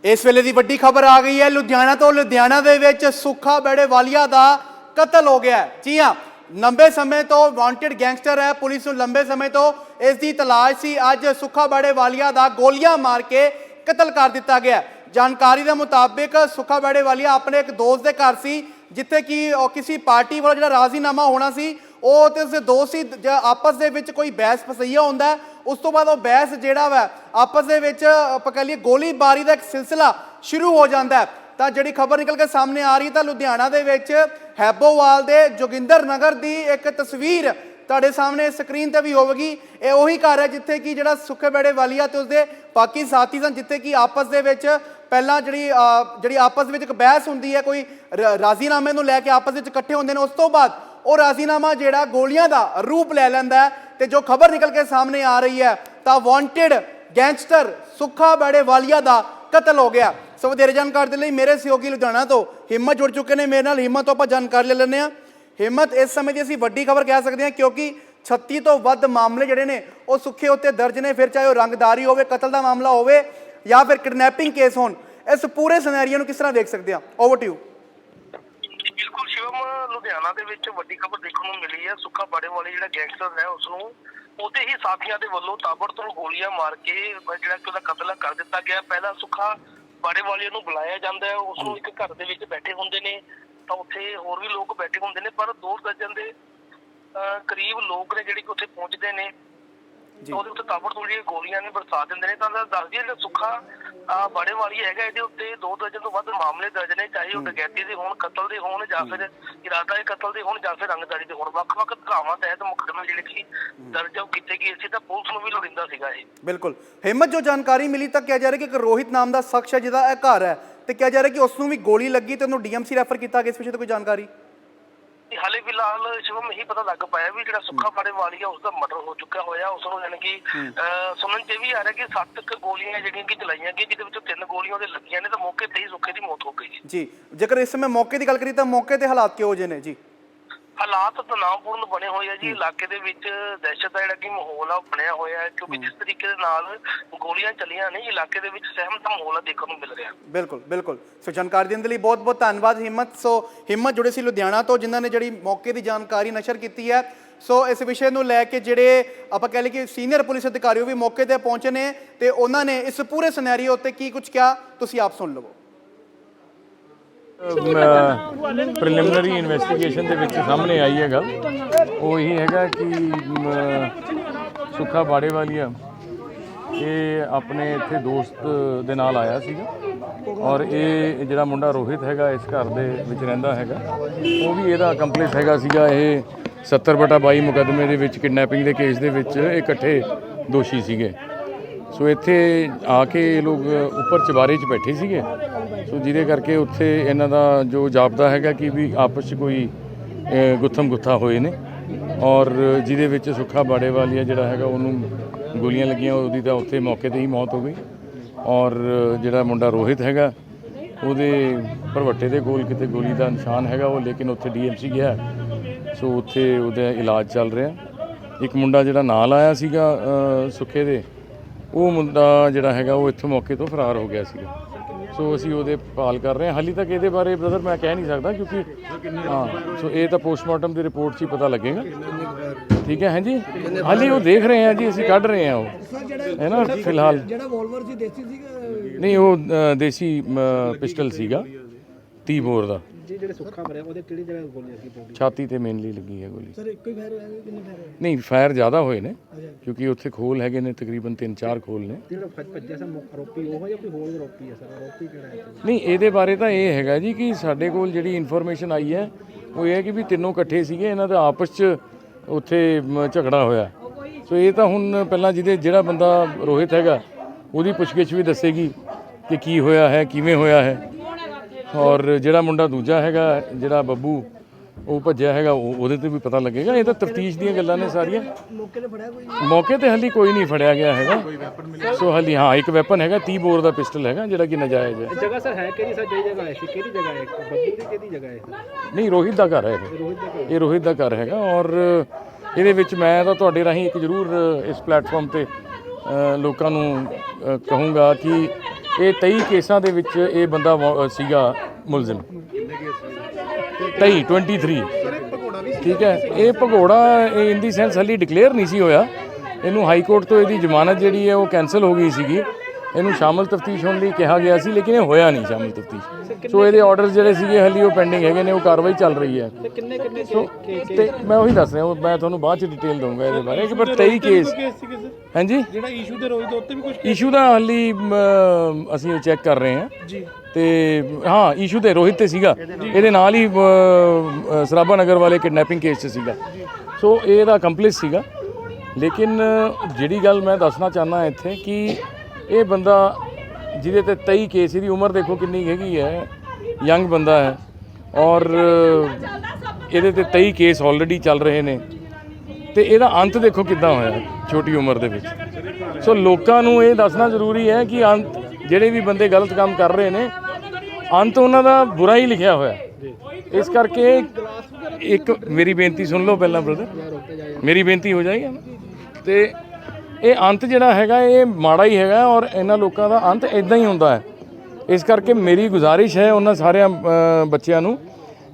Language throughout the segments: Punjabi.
इस वेले की वड्डी खबर आ गई है लुधियाना तो। लुधियाना दे विच सुखा बेड़ेवालिया का कतल हो गया है। जी हाँ, लंबे समय तो वांटेड गैंगस्टर है, पुलिस को लंबे समय तो इसकी तलाश सी। अज सुखा बेड़ेवालिया का गोलियां मार के कतल कर दिता गया। जानकारी के मुताबिक सुखा बेड़ेवालिया अपने एक दोस्त के घर सी, जिथे कि किसी पार्टी वाला जो राजीनामा होना सी, वो तो उसके दोस्त ही आपस दे विच कोई बहस फसैया होंदा है। उस तो बाद वो बहस जिहड़ा वा आपस दे विच आपां कह लईए गोलीबारी का एक सिलसिला शुरू हो जाता है। तो जिहड़ी खबर निकल के सामने आ रही है, तो लुधियाना दे विच हैबोवाल दे जोगिंदर नगर की एक तस्वीर तुहाडे सामने स्क्रीन पर भी होगी। ये उही घर है जिथे कि जिहड़ा सुखे बेड़ेवालिया ते उसदे बाकी साथी सन, जिथे कि आपस दे विच पहला जिहड़ी आपस में एक बहस होंदी है, कोई राजीनामे नूं लैके आपस में इकट्ठे होंदे ने। उस तो बाद वो राजीनामा जिहड़ा गोलियां का रूप लै लैंदा है। ते जो खबर निकल के सामने आ रही है, तो वांटेड गैंगस्टर सुखा बेड़ेवालिया का कतल हो गया। सो वधेरे जानकारी के लिए मेरे सहयोगी लुधियाना तो हिम्मत जुड़ चुके हैं मेरे नाल। हिम्मत तो आप जानकारी ले लें। हिम्मत, इस समय की असीं वड्डी खबर कह सकते हैं, क्योंकि 36 तो वध मामले जिहड़े ने वो सुखे उत्ते दर्ज ने। फिर चाहे वो रंगदारी होवे, कतल का मामला होवे या फिर किडनैपिंग केस होण, इस पूरे सिनेरियो नूं किस तरह देख सकते हैं? Over to you. बिल्कुल शिवम, लुधियाना ਦੇ ਵਿੱਚ ਵੱਡੀ ਖਬਰ ਦੇਖਣ ਨੂੰ ਮਿਲੀ ਹੈ। ਸੁੱਖਾ ਬਾੜੇਵਾਲੀ ਜਿਹੜਾ ਗੈਂਗਸਟਰ ਹੈ, ਉਸ ਨੂੰ ਉਹਦੇ ਹੀ ਸਾਥੀਆਂ ਦੇ ਵੱਲੋਂ ਤਾਬੜਤੋੜ ਗੋਲੀਆਂ ਮਾਰ ਕੇ ਜਿਹੜਾ ਕਿ ਉਹਦਾ ਕਤਲ ਕਰ ਦਿੱਤਾ ਗਿਆ। ਪਹਿਲਾਂ ਸੁੱਖਾ ਬਾੜੇਵਾਲੀ ਨੂੰ ਬੁਲਾਇਆ ਜਾਂਦਾ ਹੈ, ਉਸ ਨੂੰ ਇੱਕ ਘਰ ਦੇ ਵਿੱਚ ਬੈਠੇ ਹੁੰਦੇ ਨੇ, ਤਾਂ ਉੱਥੇ ਹੋਰ ਵੀ ਲੋਕ ਬੈਠੇ ਹੁੰਦੇ ਨੇ, ਪਰ 2 ਦਰਜਨ ਦੇ ਕਰੀਬ ਲੋਕ ਨੇ ਜਿਹੜੇ ਕਿ ਉੱਥੇ ਪਹੁੰਚਦੇ ਨੇ। ਉਹਦੇ ਉੱਤੇ ਤਾਬੜਤੋੜ ਗੋਲੀਆਂ ਨੇ ਬਰਸਾ ਦਿੰਦੇ ਨੇ। ਤਾਂ ਦੱਸ ਦਈਏ ਜਿਹੜਾ ਸੁੱਖਾ ਬਾੜੇਵਾਲੀ ਹੈਗਾ, ਇਹਦੇ ਉੱਤੇ 2 ਦਰਜਨ ਤੋਂ ਵੱਧ ਮਾਮਲੇ ਦਰਜ ਨੇ, ਚਾਹੇ ਉਹ ਡਕੈਤੀ ਦੇ ਹੋਣ, ਕਤਲ ਦੇ ਹੋਣ, ਜਾਂ ਫਿਰ ਇਰਾਦਾ ਕਤਲ ਦੇ ਹੋਣ, ਜਾਂ ਫਿਰ ਰੰਗਦਾਰੀ ਦੇ ਹੋਣ। ਵੱਖ-ਵੱਖ ਧਾਰਾਵਾਂ ਤਹਿਤ ਮੁਕੱਦਮੇ ਜਿਹੜੇ ਕਿ ਦਰਜ ਕੀਤੇ ਗਏ ਸੀ, ਤਾਂ ਪੁਲਿਸ ਨੂੰ ਵੀ ਲੋੜੀਂਦਾ ਸੀਗਾ ਇਹ। बिल्कुल हिम्मत, जो जानकारी मिली तक कहा जा रहा है कि एक रोहित नाम का शख्स है जिसका यह घर है, तो कहा जा रहा है कि उसनों भी गोली लगी तो उन्होंने DMC रैफर किया गया। इस विषय तो कोई जानकारी ਹਾਲੇ ਫਿਲਹਾਲ ਸ਼ਿਵਮ ਇਹੀ ਪਤਾ ਲੱਗ ਪਾਇਆ ਵੀ ਜਿਹੜਾ ਸੁੱਖਾ ਬਾੜੇਵਾਲੀ ਆ ਉਸਦਾ ਮਰਡਰ ਹੋ ਚੁੱਕਾ ਹੋਇਆ। ਉਸ ਨੂੰ ਯਾਨੀ ਕਿ ਸੁਣਨ ਚ ਵੀ ਆ ਰਿਹਾ ਕਿ 7 ਗੋਲੀਆਂ ਜਿਹੜੀਆਂ ਕਿ ਚਲਾਈਆਂ ਗਈਆਂ, ਜਿਹਦੇ ਵਿੱਚੋਂ 3 ਗੋਲੀਆਂ ਉਹਦੇ ਲੱਗੀਆਂ ਨੇ, ਤਾਂ ਮੌਕੇ ਤੇ ਹੀ ਸੁੱਖੇ ਦੀ ਮੌਤ ਹੋ ਗਈ ਜੀ। ਜੇਕਰ ਇਸ ਸਮੇਂ ਮੌਕੇ ਦੀ ਗੱਲ ਕਰੀਏ ਤਾਂ ਮੌਕੇ ਤੇ ਹਾਲਾਤ ਕਿਹੋ ਜਿਹੇ ਨੇ ਜੀ? ਹਾਲਾਤ ਤਣਾਅਪੂਰਨ ਬਣੇ ਹੋਏ ਆ ਜੀ। ਇਲਾਕੇ ਦੇ ਵਿੱਚ ਦਹਿਸ਼ਤ ਦਾ ਜਿਹੜਾ ਕਿ ਮਾਹੌਲ ਆ ਬਣਿਆ ਹੋਇਆ ਹੈ, ਕਿਉਂਕਿ ਜਿਸ ਤਰੀਕੇ ਦੇ ਨਾਲ ਗੋਲੀਆਂ ਚੱਲੀਆਂ ਨੇ, ਇਲਾਕੇ ਦੇ ਵਿੱਚ ਸਹਿਮ ਦਾ ਮਾਹੌਲ ਦੇਖਣ ਨੂੰ ਮਿਲ ਰਿਹਾ। ਬਿਲਕੁਲ ਬਿਲकुल। ਸੋ ਜਾਣਕਾਰੀ ਦੇਣ ਦੇ ਲਈ ਬਹੁਤ ਬਹੁਤ ਧੰਨਵਾਦ ਹਿੰਮਤ। ਸੋ ਹਿੰਮਤ ਜੁੜੇ ਸੀ ਲੁਧਿਆਣਾ ਤੋਂ, ਜਿਨ੍ਹਾਂ ਨੇ ਜਿਹੜੀ ਮੌਕੇ ਦੀ ਜਾਣਕਾਰੀ ਨਸ਼ਰ ਕੀਤੀ ਹੈ। ਸੋ ਇਸ ਵਿਸ਼ੇ ਨੂੰ ਲੈ ਕੇ ਜਿਹੜੇ ਆਪਾਂ ਕਹਿ ਲਈਏ ਕਿ ਸੀਨੀਅਰ ਪੁਲਿਸ ਅਧਿਕਾਰੀ ਵੀ ਮੌਕੇ ਤੇ ਪਹੁੰਚੇ ਨੇ, ਤੇ ਉਹਨਾਂ ਨੇ ਇਸ ਪੂਰੇ ਸਿਨੈਰੀਓ ਉੱਤੇ ਕੀ ਕੁਝ ਕਿਹਾ, ਤੁਸੀਂ ਆਪ ਸੁਣ ਲਵੋ। ਪ੍ਰੀਲਿਮਿਨਰੀ ਇਨਵੈਸਟੀਗੇਸ਼ਨ ਦੇ ਵਿੱਚ ਸਾਹਮਣੇ ਆਈ ਹੈ ਗੱਲ, ਉਹ ਇਹੀ ਹੈਗਾ ਕਿ ਸੁੱਖਾ ਬਾੜੇਵਾਲੀਆ ਇਹ ਆਪਣੇ ਇੱਥੇ ਦੋਸਤ ਦੇ ਨਾਲ ਆਇਆ ਸੀਗਾ, ਔਰ ਇਹ ਜਿਹੜਾ ਮੁੰਡਾ ਰੋਹਿਤ ਹੈਗਾ ਇਸ ਘਰ ਦੇ ਵਿੱਚ ਰਹਿੰਦਾ ਹੈਗਾ, ਉਹ ਵੀ ਇਹਦਾ ਅਕੰਪਲਿਸ ਹੈਗਾ ਸੀਗਾ। ਇਹ 70/22 ਮੁਕੱਦਮੇ ਦੇ ਵਿੱਚ ਕਿਡਨੈਪਿੰਗ ਦੇ ਕੇਸ ਦੇ ਵਿੱਚ ਇਕੱਠੇ ਦੋਸ਼ੀ ਸੀਗੇ। ਸੋ ਇੱਥੇ ਆ ਕੇ ਇਹ ਲੋਕ ਉੱਪਰ ਚੁਬਾਰੇ 'ਚ ਬੈਠੇ ਸੀਗੇ, ਸੋ ਜਿਹਦੇ ਕਰਕੇ ਉੱਥੇ ਇਹਨਾਂ ਦਾ ਜੋ ਜਾਪਦਾ ਹੈਗਾ ਕਿ ਵੀ ਆਪਸ 'ਚ ਕੋਈ ਗੁੱਥਮ ਗੁੱਥਾ ਹੋਏ ਨੇ, ਔਰ ਜਿਹਦੇ ਵਿੱਚ ਸੁੱਖਾ ਬਾੜੇਵਾਲੀਆ ਜਿਹੜਾ ਹੈਗਾ ਉਹਨੂੰ ਗੋਲੀਆਂ ਲੱਗੀਆਂ, ਉਹਦੀ ਤਾਂ ਉੱਥੇ ਮੌਕੇ 'ਤੇ ਹੀ ਮੌਤ ਹੋ ਗਈ। ਔਰ ਜਿਹੜਾ ਮੁੰਡਾ ਰੋਹਿਤ ਹੈਗਾ, ਉਹਦੇ ਭਰਵੱਟੇ ਦੇ ਕੋਲ ਕਿਤੇ ਗੋਲੀ ਦਾ ਨਿਸ਼ਾਨ ਹੈਗਾ, ਉਹ ਲੇਕਿਨ ਉੱਥੇ DMC ਗਿਆ, ਸੋ ਉੱਥੇ ਉਹਦਾ ਇਲਾਜ ਚੱਲ ਰਿਹਾ। ਇੱਕ ਮੁੰਡਾ ਜਿਹੜਾ ਨਾਲ ਆਇਆ ਸੀਗਾ ਸੁੱਖੇ ਦੇ, ਉਹ ਮੁੰਡਾ ਜਿਹੜਾ ਹੈਗਾ ਉਹ ਇੱਥੋਂ ਮੌਕੇ ਤੋਂ ਫਰਾਰ ਹੋ ਗਿਆ ਸੀਗਾ। ਸੋ ਅਸੀਂ ਉਹਦੇ ਭਾਲ ਕਰ ਰਹੇ ਹਾਂ। ਹਾਲੇ ਤੱਕ ਇਹਦੇ ਬਾਰੇ ਬ੍ਰਦਰ ਮੈਂ ਕਹਿ ਨਹੀਂ ਸਕਦਾ, ਕਿਉਂਕਿ ਹਾਂ ਸੋ ਇਹ ਤਾਂ ਪੋਸਟਮਾਰਟਮ ਦੀ ਰਿਪੋਰਟ 'ਚ ਹੀ ਪਤਾ ਲੱਗੇਗਾ। ਠੀਕ ਹੈ, ਹਾਂਜੀ ਹਾਲੇ ਉਹ ਦੇਖ ਰਹੇ ਹਾਂ ਜੀ, ਅਸੀਂ ਕੱਢ ਰਹੇ ਹਾਂ ਉਹ ਹੈ ਨਾ ਫਿਲਹਾਲ। ਨਹੀਂ, ਉਹ ਦੇਸੀ ਪਿਸਟਲ ਸੀਗਾ 30 ਬੋਰ ਦਾ। ਜਿਹੜੇ ਸੁੱਖਾ ਮਰਿਆ ਉਹਦੇ ਕਿਹੜੀ ਜਗ੍ਹਾ ਗੋਲੀ ਲੱਗੀ? ਛਾਤੀ ਤੇ ਮੇਨਲੀ ਲੱਗੀ ਹੈ ਗੋਲੀ। ਸਰ ਇੱਕੋ ਹੀ ਫਾਇਰ ਹੋਇਆ ਕਿ ਕਿੰਨੇ ਫਾਇਰ ਹੋਏ? ਨਹੀਂ, ਫਾਇਰ ਜ਼ਿਆਦਾ ਹੋਏ ਨੇ, ਕਿਉਂਕਿ ਉੱਥੇ ਖੋਲ ਹੈਗੇ ਨੇ, ਤਕਰੀਬਨ 3-4 ਖੋਲ ਨੇ। ਜਿਹੜਾ ਭੱਜਿਆ ਸਰ ਆਰੋਪੀ ਉਹ ਜਾਂ ਕੋਈ ਹੋਰ ਆਰੋਪੀ ਹੈ ਸਰ? ਆਰੋਪੀ ਕਿਹੜਾ ਹੈ? ਨਹੀਂ, ਇਹਦੇ ਬਾਰੇ ਤਾਂ ਇਹ ਹੈਗਾ ਜੀ ਕਿ ਸਾਡੇ ਕੋਲ ਜਿਹੜੀ ਇਨਫੋਰਮੇਸ਼ਨ ਆਈ ਹੈ ਉਹ ਇਹ ਹੈ ਕਿ ਵੀ ਤਿੰਨੋਂ ਇਕੱਠੇ ਸੀਗੇ, ਇਹਨਾਂ ਦਾ ਆਪਸ 'ਚ ਉੱਥੇ ਝਗੜਾ ਹੋਇਆ। ਸੋ ਇਹ ਤਾਂ ਹੁਣ ਪਹਿਲਾਂ ਜਿਹੜਾ ਬੰਦਾ ਰੋਹਿਤ ਹੈਗਾ ਉਹਦੀ ਪੁੱਛਗਿੱਛ ਵੀ ਦੱਸੇਗੀ ਕਿ ਕੀ ਹੋਇਆ ਹੈ, ਕਿਵੇਂ ਹੋਇਆ ਹੈ। ਔਰ ਜਿਹੜਾ ਮੁੰਡਾ ਦੂਜਾ ਹੈਗਾ, ਜਿਹੜਾ ਬੱਬੂ ਉਹ ਭੱਜਿਆ ਹੈਗਾ, ਉਹਦੇ ਤੇ ਵੀ ਪਤਾ ਲੱਗੇਗਾ। ਇਹ ਤਾਂ ਤਫਤੀਸ਼ ਦੀਆਂ ਗੱਲਾਂ ਨੇ ਸਾਰੀਆਂ। ਮੌਕੇ ਤੇ ਹਾਲੇ ਕੋਈ ਨਹੀਂ ਫੜਿਆ ਗਿਆ ਹੈਗਾ। ਸੋ ਹਾਲੇ ਹਾਂ ਇੱਕ ਵੈਪਨ ਹੈਗਾ 30 ਬੋਰ ਦਾ ਪਿਸਟਲ ਹੈਗਾ, ਜਿਹੜਾ ਕਿ ਨਜਾਇਜ਼ ਹੈ। ਜਗ੍ਹਾ ਸਰ ਹੈ ਕਿਹੜੀ ਸਰ? ਜਿਹੜੀ ਜਗ੍ਹਾ ਹੈ ਸੀ ਕਿਹੜੀ ਜਗ੍ਹਾ ਹੈ? ਬੱਬੂ ਦੀ ਕਿਹਦੀ ਜਗ੍ਹਾ ਹੈ? ਨਹੀਂ, ਰੋਹਿਤ ਦਾ ਘਰ ਹੈ ਇਹ ਰੋਹਿਤ ਦਾ ਘਰ ਹੈਗਾ। ਔਰ ਇਹਦੇ ਵਿੱਚ ਮੈਂ ਤਾਂ ਤੁਹਾਡੇ ਰਾਹੀਂ ਇੱਕ ਜ਼ਰੂਰ ਇਸ ਪਲੇਟਫਾਰਮ ਤੇ ਲੋਕਾਂ ਨੂੰ ਕਹੂੰਗਾ ਕਿ ਇਹ 23 ਕੇਸਾਂ ਦੇ ਵਿੱਚ ਇਹ ਬੰਦਾ ਸੀਗਾ ਮੁਲਜ਼ਮ। 23 ਠੀਕ ਹੈ। ਇਹ ਭਗੌੜਾ ਇਨ ਦੀ ਸੈਂਸ ਹਾਲੀ ਡਿਕਲੇਅਰ ਨਹੀਂ ਸੀ ਹੋਇਆ। ਇਹਨੂੰ ਹਾਈ ਕੋਰਟ ਤੋਂ ਇਹਦੀ ਜ਼ਮਾਨਤ ਜਿਹੜੀ ਹੈ ਉਹ ਕੈਂਸਲ ਹੋ ਗਈ ਸੀਗੀ। ਇਹਨੂੰ ਸ਼ਾਮਲ ਤਫਤੀਸ਼ ਹੋਣ ਲਈ ਕਿਹਾ ਗਿਆ ਸੀ, ਲੇਕਿਨ ਇਹ ਹੋਇਆ ਨਹੀਂ ਸ਼ਾਮਲ ਤਫਤੀਸ਼। ਸੋ ਇਹਦੇ ਆਰਡਰਸ ਜਿਹੜੇ ਸੀਗੇ ਹਾਲੀ ਉਹ ਪੈਂਡਿੰਗ ਹੈਗੇ ਨੇ, ਉਹ ਕਾਰਵਾਈ ਚੱਲ ਰਹੀ ਹੈ। ਸੋ ਤੇ ਮੈਂ ਉਹੀ ਦੱਸ ਰਿਹਾ, ਮੈਂ ਤੁਹਾਨੂੰ ਬਾਅਦ ਚ ਡਿਟੇਲ ਦਊਂਗਾ ਇਹਦੇ ਬਾਰੇ ਕਿ ਪਰ 23 ਕੇਸ ਹਾਂਜੀ ਜਿਹੜਾ ਇਸ਼ੂ ਦੇ ਰੋਜ਼ ਦੇ ਉੱਤੇ ਵੀ ਕੁਝ ਇਸ਼ੂ ਦਾ ਹਾਲੀ ਅਸੀਂ ਚੈੱਕ ਕਰ ਰਹੇ ਹਾਂ ਜੀ। ਤੇ ਹਾਂ, ਇਸ਼ੂ ਤੇ ਰੋਹਿਤ ਤੇ ਸੀਗਾ, ਇਹਦੇ ਨਾਲ ਹੀ ਸਰਾਭਾ ਨਗਰ ਵਾਲੇ ਕਿਡਨੈਪਿੰਗ ਕੇਸ 'ਚ ਸੀਗਾ। ਸੋ ਇਹਦਾ ਕੰਪਲਿਸ ਸੀਗਾ। ਲੇਕਿਨ ਜਿਹੜੀ ਗੱਲ ਮੈਂ ਦੱਸਣਾ ਚਾਹੁੰਦਾ ਇੱਥੇ ਕਿ ਇਹ ਬੰਦਾ ਜਿਹਦੇ ਤੇ 23 ਕੇਸ, ਇਹਦੀ ਉਮਰ ਦੇਖੋ ਕਿੰਨੀ ਹੈਗੀ ਹੈ, ਯੰਗ ਬੰਦਾ ਹੈ, ਔਰ ਇਹਦੇ ਤੇ 23 ਕੇਸ ਆਲਰੇਡੀ ਚੱਲ ਰਹੇ ਨੇ। ਤੇ ਇਹਦਾ ਅੰਤ ਦੇਖੋ ਕਿੱਦਾਂ ਹੋਇਆ ਛੋਟੀ ਉਮਰ ਦੇ ਵਿੱਚ। ਸੋ ਲੋਕਾਂ ਨੂੰ ਇਹ ਦੱਸਣਾ ਜ਼ਰੂਰੀ ਹੈ ਕਿ ਅੰਤ ਜਿਹੜੇ ਵੀ ਬੰਦੇ ਗਲਤ ਕੰਮ ਕਰ ਰਹੇ ਨੇ, ਅੰਤ ਉਹਨਾਂ ਦਾ ਬੁਰਾ ਹੀ ਲਿਖਿਆ ਹੋਇਆ। ਇਸ ਕਰਕੇ ਇੱਕ ਮੇਰੀ ਬੇਨਤੀ ਸੁਣ ਲਓ ਪਹਿਲਾਂ ਬ੍ਰਦਰ, ਮੇਰੀ ਬੇਨਤੀ ਹੋ ਜਾਏਗੀ ਨਾ। ਤੇ ਇਹ ਅੰਤ ਜਿਹੜਾ ਹੈਗਾ ਇਹ ਮਾੜਾ ਹੀ ਹੈਗਾ, ਔਰ ਇਹਨਾਂ ਲੋਕਾਂ ਦਾ ਅੰਤ ਇਦਾਂ ਹੀ ਹੁੰਦਾ ਹੈ। ਇਸ ਕਰਕੇ ਮੇਰੀ ਗੁਜ਼ਾਰਿਸ਼ ਹੈ ਉਹਨਾਂ ਸਾਰਿਆਂ ਬੱਚਿਆਂ ਨੂੰ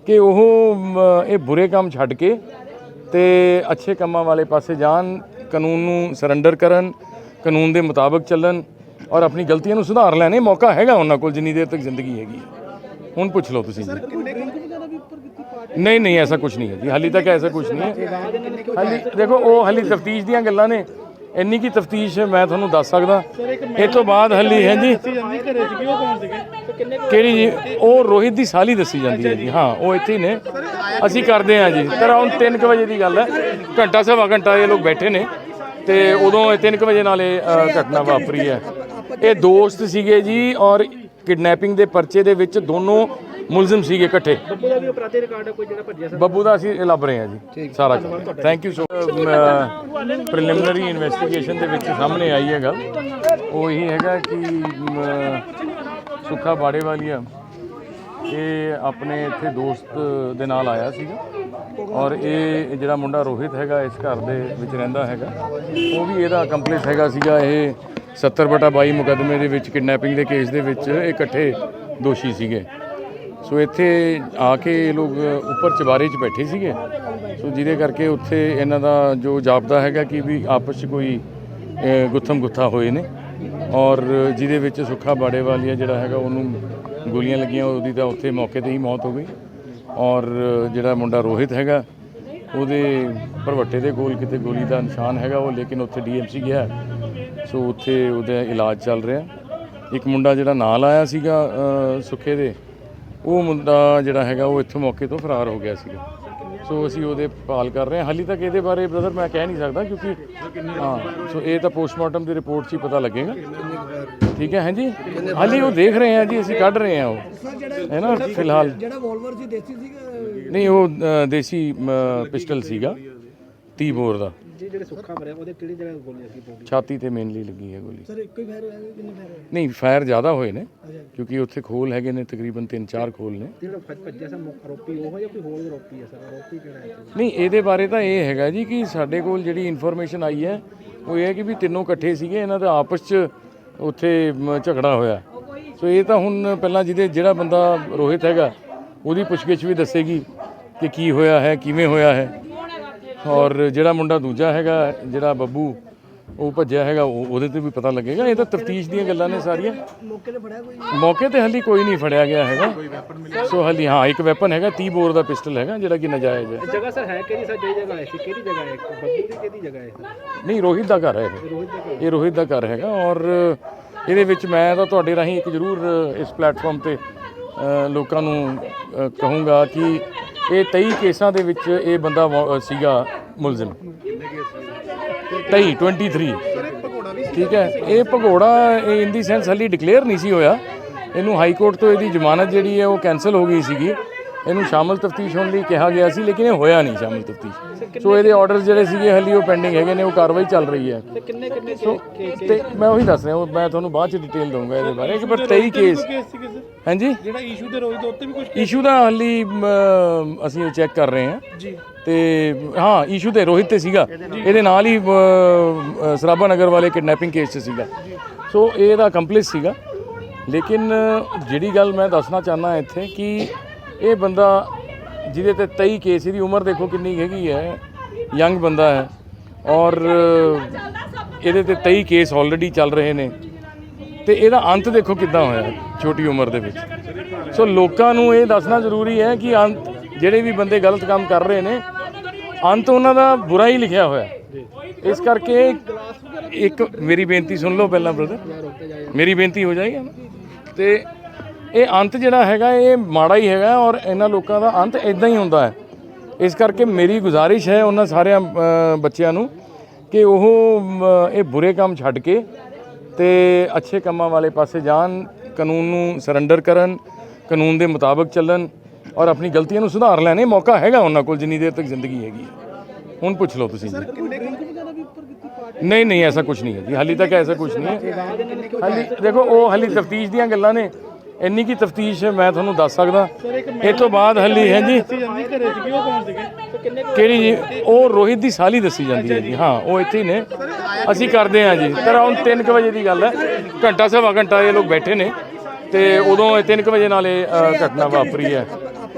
ਕਿ ਉਹ ਇਹ ਬੁਰੇ ਕੰਮ ਛੱਡ ਕੇ ਤੇ ਅੱਛੇ ਕੰਮਾਂ ਵਾਲੇ ਪਾਸੇ ਜਾਣ, ਕਾਨੂੰਨ ਨੂੰ ਸਰੈਂਡਰ ਕਰਨ, ਕਾਨੂੰਨ ਦੇ ਮੁਤਾਬਕ ਚੱਲਣ ਔਰ ਆਪਣੀ ਗਲਤੀਆਂ ਨੂੰ ਸੁਧਾਰ ਲੈਣ। ਇਹ ਮੌਕਾ ਹੈਗਾ ਉਹਨਾਂ ਕੋਲ ਜਿੰਨੀ ਦੇਰ ਤੱਕ ਜ਼ਿੰਦਗੀ ਹੈਗੀ ਹੈ। ਹੁਣ ਪੁੱਛ ਲਓ ਤੁਸੀਂ ਜੀ। ਨਹੀਂ ਐਸਾ ਕੁਝ ਨਹੀਂ ਹੈ ਜੀ, ਹਾਲੀ ਤੱਕ ਐਸਾ ਕੁਝ ਨਹੀਂ ਹੈ। ਹਾਲੀ ਦੇਖੋ ਉਹ ਹਾਲੀ ਤਫਤੀਸ਼ ਦੀਆਂ ਗੱਲਾਂ ਨੇ, ਇੰਨੀ ਕੀ ਤਫਤੀਸ਼ ਮੈਂ ਤੁਹਾਨੂੰ ਦੱਸ ਸਕਦਾ। ਇਹ ਤੋਂ ਬਾਅਦ ਹਾਲੀ ਹੈ ਜੀ ਕਿਹੜੀ ਜੀ, ਉਹ ਰੋਹਿਤ ਦੀ ਸਾਲੀ ਦੱਸੀ ਜਾਂਦੀ ਹੈ ਜੀ। ਹਾਂ, ਉਹ ਇੱਥੇ ਹੀ ਨੇ, ਅਸੀਂ ਕਰਦੇ ਹਾਂ ਜੀ। ਤੇਰਾ ਹੁਣ 3 ਵਜੇ ਦੀ ਗੱਲ ਹੈ, ਘੰਟਾ ਸਵਾ ਘੰਟਾ ਇਹ ਲੋਕ ਬੈਠੇ ਨੇ ਤੇ ਉਦੋਂ 3 ਵਜੇ ਨਾਲ ਇਹ ਘਟਨਾ ਵਾਪਰੀ ਹੈ। ਇਹ ਦੋਸਤ ਸੀਗੇ ਜੀ, ਔਰ ਕਿਡਨੈਪਿੰਗ ਦੇ ਪਰਚੇ ਦੇ ਵਿੱਚ ਦੋਨੋਂ ਮੁਲਜ਼ਮ ਸੀਗੇ ਇਕੱਠੇ। ਬੱਬੂ ਦਾ ਵੀ ਅਪਰਾਧੀ ਰਿਕਾਰਡ ਹੈ ਕੋਈ ਜਿਹੜਾ ਭੱਜਿਆ ਸਰ? ਬੱਬੂ ਦਾ ਅਸੀਂ ਲੱਭ ਰਹੇ ਹਾਂ ਜੀ ਸਾਰਾ। Thank you so preliminary investigation ਦੇ ਵਿੱਚ ਸਾਹਮਣੇ ਆਈ ਹੈ ਗੱਲ। ਉਹ ਇਹੀ ਹੈਗਾ ਕਿ ਸੁੱਖਾ ਬਾੜੇਵਾਲੀਆ ਇਹ ਆਪਣੇ ਇੱਥੇ ਦੋਸਤ ਦੇ ਨਾਲ ਆਇਆ ਸੀਗਾ, ਔਰ ਇਹ ਜਿਹੜਾ ਮੁੰਡਾ ਰੋਹਿਤ ਹੈਗਾ ਇਸ ਘਰ ਦੇ ਵਿੱਚ ਰਹਿੰਦਾ ਹੈਗਾ, ਉਹ ਵੀ ਇਹਦਾ ਕੰਪਲਿਸ ਹੈਗਾ ਸੀਗਾ। ਇਹ 70/22 ਮੁਕੱਦਮੇ ਦੇ ਵਿੱਚ ਕਿਡਨੈਪਿੰਗ ਦੇ ਕੇਸ ਦੇ ਵਿੱਚ ਇਕੱਠੇ ਦੋਸ਼ੀ ਸੀਗੇ। ਸੋ ਇੱਥੇ ਆ ਕੇ ਇਹ ਲੋਕ ਉੱਪਰ ਚੁਬਾਰੇ 'ਚ ਬੈਠੇ ਸੀਗੇ। ਸੋ ਜਿਹਦੇ ਕਰਕੇ ਉੱਥੇ ਇਹਨਾਂ ਦਾ ਜੋ ਜਾਪਦਾ ਹੈਗਾ ਕਿ ਵੀ ਆਪਸ 'ਚ ਕੋਈ ਗੁੱਥਮ ਗੁੱਥਾ ਹੋਏ ਨੇ, ਔਰ ਜਿਹਦੇ ਵਿੱਚ ਸੁੱਖਾ ਬਾੜੇਵਾਲੀਆ ਜਿਹੜਾ ਹੈਗਾ ਉਹਨੂੰ ਗੋਲੀਆਂ ਲੱਗੀਆਂ, ਉਹਦੀ ਤਾਂ ਉੱਥੇ ਮੌਕੇ 'ਤੇ ਹੀ ਮੌਤ ਹੋ ਗਈ। ਔਰ ਜਿਹੜਾ ਮੁੰਡਾ ਰੋਹਿਤ ਹੈਗਾ ਉਹਦੇ ਭਰਵੱਟੇ ਦੇ ਕੋਲ ਕਿਤੇ ਗੋਲੀ ਦਾ ਨਿਸ਼ਾਨ ਹੈਗਾ ਉਹ, ਲੇਕਿਨ ਉੱਥੇ DMC ਗਿਆ। ਸੋ ਉੱਥੇ ਉਹਦਾ ਇਲਾਜ ਚੱਲ ਰਿਹਾ। ਇੱਕ ਮੁੰਡਾ ਜਿਹੜਾ ਨਾਲ ਆਇਆ ਸੀਗਾ ਸੁੱਖੇ ਦੇ, ਉਹ ਮੁੰਡਾ ਜਿਹੜਾ ਹੈਗਾ ਉਹ ਇੱਥੋਂ ਮੌਕੇ ਤੋਂ ਫਰਾਰ ਹੋ ਗਿਆ ਸੀਗਾ। ਸੋ ਅਸੀਂ ਉਹਦੇ ਭਾਲ ਕਰ ਰਹੇ ਹਾਂ। ਹਾਲੀ ਤੱਕ ਇਹਦੇ ਬਾਰੇ ਬ੍ਰਦਰ ਮੈਂ ਕਹਿ ਨਹੀਂ ਸਕਦਾ, ਕਿਉਂਕਿ ਹਾਂ ਸੋ ਇਹ ਤਾਂ ਪੋਸਟਮਾਰਟਮ ਦੀ ਰਿਪੋਰਟ 'ਚ ਹੀ ਪਤਾ ਲੱਗੇਗਾ। ਠੀਕ ਹੈ ਹਾਂਜੀ, ਹਾਲੀ ਉਹ ਦੇਖ ਰਹੇ ਹਾਂ ਜੀ, ਅਸੀਂ ਕੱਢ ਰਹੇ ਹਾਂ ਉਹ ਹੈ ਨਾ ਫਿਲਹਾਲ। ਜਿਹੜਾ ਵੋਲਵਰ ਸੀ ਦੇਸੀ ਸੀਗਾ? ਨਹੀਂ, ਉਹ ਦੇਸੀ ਪਿਸਟਲ ਸੀਗਾ 30 ਬੋਰ ਦਾ। ਜਿਹੜੇ ਸੁੱਖਾ ਮਰਿਆ ਉਹਦੇ ਕਿਹੜੀ ਜਗ੍ਹਾ ਗੋਲੀਆਂ ਸੀ? ਛਾਤੀ ਤੇ ਮੇਨਲੀ ਲੱਗੀ ਹੈ ਗੋਲੀ। ਸਰ ਇੱਕੋ ਹੀ ਫਾਇਰ ਹੋਇਆ, ਕਿੰਨੇ ਫਾਇਰ ਹੋਏ? ਨਹੀਂ, ਫਾਇਰ ਜ਼ਿਆਦਾ ਹੋਏ ਨੇ ਕਿਉਂਕਿ ਉੱਥੇ ਖੋਲ ਹੈਗੇ ਨੇ, ਤਕਰੀਬਨ 3-4 ਖੋਲ ਨੇ। ਜਿਹੜਾ ਭੱਜਿਆ ਸਰ ਆਰੋਪੀ ਉਹ ਜਾਂ ਕੋਈ ਹੋਰ ਆਰੋਪੀ ਹੈ ਸਰ? ਆਰੋਪੀ ਕਿਹੜਾ ਹੈ? ਨਹੀਂ, ਇਹਦੇ ਬਾਰੇ ਤਾਂ ਇਹ ਹੈਗਾ ਜੀ ਕਿ ਸਾਡੇ ਕੋਲ ਜਿਹੜੀ ਇਨਫੋਰਮੇਸ਼ਨ ਆਈ ਹੈ ਉਹ ਇਹ ਹੈ ਕਿ ਵੀ ਤਿੰਨੋਂ ਇਕੱਠੇ ਸੀਗੇ, ਇਹਨਾਂ ਦਾ ਆਪਸ 'ਚ ਉੱਥੇ ਝਗੜਾ ਹੋਇਆ। ਸੋ ਇਹ ਤਾਂ ਹੁਣ ਪਹਿਲਾਂ ਜਿਹੜਾ ਬੰਦਾ ਰੋਹਿਤ ਹੈਗਾ ਉਹਦੀ ਪੁੱਛਗਿੱਛ ਵੀ ਦੱਸੇਗੀ ਕਿ ਕੀ ਹੋਇਆ ਹੈ, ਕਿਵੇਂ ਹੋਇਆ ਹੈ। ਔਰ ਜਿਹੜਾ ਮੁੰਡਾ ਦੂਜਾ ਹੈਗਾ, ਜਿਹੜਾ ਬੱਬੂ ਉਹ ਭੱਜਿਆ ਹੈਗਾ, ਉਹਦੇ ਤੇ ਵੀ ਪਤਾ ਲੱਗੇਗਾ। ਇਹ ਤਾਂ ਤਫਤੀਸ਼ ਦੀਆਂ ਗੱਲਾਂ ਨੇ ਸਾਰੀਆਂ। ਮੌਕੇ ਤੇ ਫੜਿਆ ਕੋਈ? ਮੌਕੇ ਤੇ ਹਾਲੀ ਕੋਈ ਨਹੀਂ ਫੜਿਆ ਗਿਆ ਹੈਗਾ। ਸੋ ਹਾਲੀ ਹਾਂ ਇੱਕ ਵੈਪਨ ਹੈਗਾ 30 ਬੋਰ ਦਾ ਪਿਸਟਲ ਹੈਗਾ, ਜਿਹੜਾ ਕਿ ਨਜਾਇਜ਼ ਹੈ। ਜਗ੍ਹਾ ਸਰ ਹੈ ਕਿਹੜੀ ਸਰ? ਜਿਹੜੀ ਜਗ੍ਹਾ ਹੈ ਸੀ ਕਿਹੜੀ ਜਗ੍ਹਾ ਹੈ? ਬੱਬੂ ਦੀ ਕਿਹੜੀ ਜਗ੍ਹਾ ਹੈ? ਨਹੀਂ, ਰੋਹਿਤ ਦਾ ਘਰ ਹੈ ਇਹ ਰੋਹਿਤ ਦਾ ਘਰ ਹੈਗਾ। ਔਰ ਇਹਦੇ ਵਿੱਚ ਮੈਂ ਤਾਂ ਤੁਹਾਡੇ ਰਾਹੀਂ ਇੱਕ ਜ਼ਰੂਰ ਇਸ ਪਲੇਟਫਾਰਮ ਤੇ ਲੋਕਾਂ ਨੂੰ ਕਹੂੰਗਾ ਕਿ ਇਹ 23 ਕੇਸਾਂ ਦੇ ਵਿੱਚ ਇਹ ਬੰਦਾ ਸੀਗਾ ਮੁਲਜ਼ਮ। 23 ਠੀਕ ਹੈ। ਇਹ ਭਗੌੜਾ ਇਨ ਦੀ ਸੈਂਸ ਹਾਲੀ ਡਿਕਲੇਅਰ ਨਹੀਂ ਸੀ ਹੋਇਆ। ਇਹਨੂੰ ਹਾਈ ਕੋਰਟ ਤੋਂ ਇਹਦੀ ਜ਼ਮਾਨਤ ਜਿਹੜੀ ਹੈ ਉਹ ਕੈਂਸਲ ਹੋ ਗਈ ਸੀਗੀ। ਇਹਨੂੰ ਸ਼ਾਮਲ ਤਫਤੀਸ਼ ਹੋਣ ਲਈ ਕਿਹਾ ਗਿਆ ਸੀ, ਲੇਕਿਨ ਇਹ ਹੋਇਆ ਨਹੀਂ ਸ਼ਾਮਲ ਤਫਤੀਸ਼। ਸੋ ਇਹਦੇ ਆਰਡਰਸ ਜਿਹੜੇ ਸੀਗੇ ਹਾਲੀ ਉਹ ਪੈਂਡਿੰਗ ਹੈਗੇ ਨੇ, ਉਹ ਕਾਰਵਾਈ ਚੱਲ ਰਹੀ ਹੈ। ਸੋ ਤੇ ਮੈਂ ਉਹੀ ਦੱਸ ਰਿਹਾ, ਮੈਂ ਤੁਹਾਨੂੰ ਬਾਅਦ 'ਚ ਡਿਟੇਲ ਦਊਂਗਾ ਇਹਦੇ ਬਾਰੇ ਕਿ ਪਰ 23 ਕੇਸ ਹਾਂਜੀ। ਜਿਹੜਾ ਇਸ਼ੂ ਦੇ ਰੋਜ਼ ਦੇ ਉੱਤੇ ਵੀ ਕੁਝ ਇਸ਼ੂ ਦਾ ਹਾਲੀ ਅਸੀਂ ਚੈੱਕ ਕਰ ਰਹੇ ਹਾਂ ਜੀ। ਤੇ ਹਾਂ, ਇਸ਼ੂ ਤੇ ਰੋਹਿਤ ਤੇ ਸੀਗਾ, ਇਹਦੇ ਨਾਲ ਹੀ ਸਰਾਭਾ ਨਗਰ ਵਾਲੇ ਕਿਡਨੈਪਿੰਗ ਕੇਸ 'ਚ ਸੀਗਾ। ਸੋ ਇਹਦਾ ਕੰਪਲਿਸ ਸੀਗਾ। ਲੇਕਿਨ ਜਿਹੜੀ ਗੱਲ ਮੈਂ ਦੱਸਣਾ ਚਾਹੁੰਦਾ ਇੱਥੇ ਕਿ ਇਹ ਬੰਦਾ ਜਿਹਦੇ ਤੇ 23 ਕੇਸ, ਇਹਦੀ ਉਮਰ ਦੇਖੋ ਕਿੰਨੀ ਹੈਗੀ ਹੈ, ਯੰਗ ਬੰਦਾ ਹੈ ਔਰ ਇਹਦੇ ਤੇ 23 ਕੇਸ ਆਲਰੇਡੀ ਚੱਲ ਰਹੇ ਨੇ ਤੇ ਇਹਦਾ ਅੰਤ ਦੇਖੋ ਕਿੱਦਾਂ ਹੋਇਆ ਛੋਟੀ ਉਮਰ ਦੇ ਵਿੱਚ। ਸੋ ਲੋਕਾਂ ਨੂੰ ਇਹ ਦੱਸਣਾ ਜ਼ਰੂਰੀ ਹੈ ਕਿ ਅੰਤ ਜਿਹੜੇ ਵੀ ਬੰਦੇ ਗਲਤ ਕੰਮ ਕਰ ਰਹੇ ਨੇ ਅੰਤ ਉਹਨਾਂ ਦਾ ਬੁਰਾ ਹੀ ਲਿਖਿਆ ਹੋਇਆ। ਇਸ ਕਰਕੇ ਇੱਕ ਮੇਰੀ ਬੇਨਤੀ ਸੁਣ ਲਓ ਪਹਿਲਾਂ ਬ੍ਰਦਰ, ਮੇਰੀ ਬੇਨਤੀ ਹੋ ਜਾਏਗੀ ਤੇ ਇਹ ਅੰਤ ਜਿਹੜਾ ਹੈਗਾ ਇਹ ਮਾੜਾ ਹੀ ਹੈਗਾ ਔਰ ਇਹਨਾਂ ਲੋਕਾਂ ਦਾ ਅੰਤ ਇਦਾਂ ਹੀ ਹੁੰਦਾ ਹੈ। ਇਸ ਕਰਕੇ ਮੇਰੀ ਗੁਜ਼ਾਰਿਸ਼ ਹੈ ਉਹਨਾਂ ਸਾਰਿਆਂ ਬੱਚਿਆਂ ਨੂੰ ਕਿ ਉਹ ਇਹ ਬੁਰੇ ਕੰਮ ਛੱਡ ਕੇ ਤੇ ਅੱਛੇ ਕੰਮਾਂ ਵਾਲੇ ਪਾਸੇ ਜਾਣ, ਕਾਨੂੰਨ ਨੂੰ ਸਰੈਂਡਰ ਕਰਨ, ਕਾਨੂੰਨ ਦੇ ਮੁਤਾਬਕ ਚੱਲਣ ਔਰ ਆਪਣੀ ਗਲਤੀਆਂ ਨੂੰ ਸੁਧਾਰ ਲੈਣ। ਇਹ ਮੌਕਾ ਹੈਗਾ ਉਹਨਾਂ ਕੋਲ ਜਿੰਨੀ ਦੇਰ ਤੱਕ ਜ਼ਿੰਦਗੀ ਹੈਗੀ ਹੈ। ਹੁਣ ਪੁੱਛ ਲਓ ਤੁਸੀਂ ਜੀ। ਨਹੀਂ ਨਹੀਂ ਐਸਾ ਕੁਝ ਨਹੀਂ ਹੈ ਜੀ, ਹਾਲੇ ਤੱਕ ਐਸਾ ਕੁਝ ਨਹੀਂ ਹੈ। ਹਾਲੇ ਦੇਖੋ ਉਹ ਹਾਲੇ ਤਫਤੀਸ਼ ਦੀਆਂ ਗੱਲਾਂ ਨੇ, ਇੰਨੀ ਕੀ ਤਫਤੀਸ਼ ਮੈਂ ਤੁਹਾਨੂੰ ਦੱਸ ਸਕਦਾ। ਇਹ ਤੋਂ ਬਾਅਦ ਹਾਲੇ ਹੈ ਜੀ ਕਿਹੜੀ ਜੀ, ਉਹ ਰੋਹਿਤ ਦੀ ਸਾਲੀ ਦੱਸੀ ਜਾਂਦੀ ਹੈ ਜੀ। ਹਾਂ ਉਹ ਇੱਥੇ ਹੀ ਨੇ, ਅਸੀਂ ਕਰਦੇ ਹਾਂ ਜੀ। ਤਾਂ ਅਰਾਊਂਡ 3 ਵਜੇ ਦੀ ਗੱਲ ਹੈ, ਘੰਟਾ ਸਵਾ ਘੰਟਾ ਇਹ ਲੋਕ ਬੈਠੇ ਨੇ ਤੇ ਉਦੋਂ 3 ਵਜੇ ਨਾਲ ਇਹ ਘਟਨਾ ਵਾਪਰੀ ਹੈ।